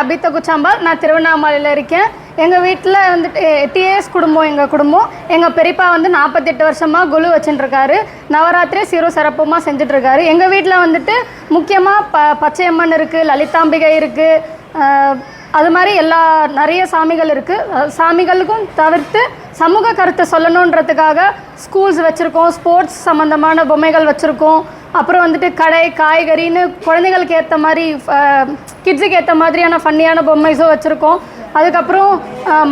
அபிதா குச்சாம்பாள். நான் திருவண்ணாமலையில் இருக்கேன். எங்கள் வீட்டில் வந்துட்டு டிஏஎஸ் குடும்பம். எங்கள் குடும்பம் எங்கள் பெரியப்பா வந்து 48 வருஷமாக குழு வச்சுட்டுருக்காரு. நவராத்திரி சீரும் சிறப்புமாக செஞ்சிட்ருக்காரு. எங்கள் வீட்டில் வந்துட்டு முக்கியமாக பச்சையம்மன் இருக்குது, லலிதாம்பிகை இருக்குது, அது மாதிரி நிறைய சாமிகள் இருக்குது. சாமிகளுக்கும் தவிர்த்து சமூக கருத்தை சொல்லணுன்றதுக்காக ஸ்கூல்ஸ் வச்சுருக்கோம், ஸ்போர்ட்ஸ் சம்மந்தமான பொம்மைகள் வச்சுருக்கோம். அப்புறம் வந்துட்டு கடை, காய்கறின்னு குழந்தைங்களுக்கு ஏற்ற மாதிரி, கிட்ஸுக்கு ஏற்ற மாதிரியான ஃபன்னியான பொம்மைஸும் வச்சுருக்கோம். அதுக்கப்புறம்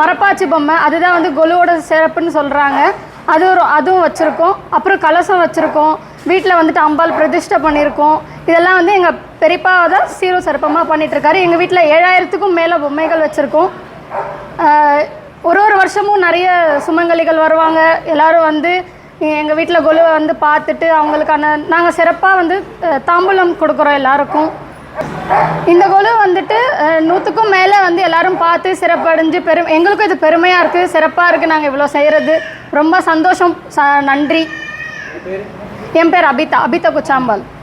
மரப்பாச்சி பொம்மை, அதுதான் வந்து கொலுவோட சிறப்புன்னு சொல்கிறாங்க, அதுவும் வச்சுருக்கோம். அப்புறம் கலசம் வச்சுருக்கோம். வீட்டில் வந்துட்டு அம்பாள் பிரதிஷ்டை பண்ணியிருக்கோம். இதெல்லாம் வந்து எங்கள் பெரியப்பா தான் சீரும் சிறப்பமாக பண்ணிகிட்ருக்காரு. எங்கள் வீட்டில் 7000க்கும் மேலே பொம்மைகள் வச்சுருக்கோம். ஒரு வருஷமும் நிறைய சுமங்கலிகள் வருவாங்க. எல்லோரும் வந்து எங்கள் வீட்டில் கொலுவை வந்து பார்த்துட்டு அவங்களுக்கான நாங்கள் சிறப்பாக வந்து தாம்பூலம் கொடுக்குறோம் எல்லாருக்கும். இந்த கொலு வந்துட்டு 100க்கும் மேலே வந்து எல்லோரும் பார்த்து சிறப்படைஞ்சு எங்களுக்கும் இது பெருமையாக இருக்குது, சிறப்பாக இருக்குது. நாங்கள் இவ்வளோ செய்கிறது ரொம்ப சந்தோஷம். நன்றி. என் பேர் அபிதா குச்சாம்பாள்.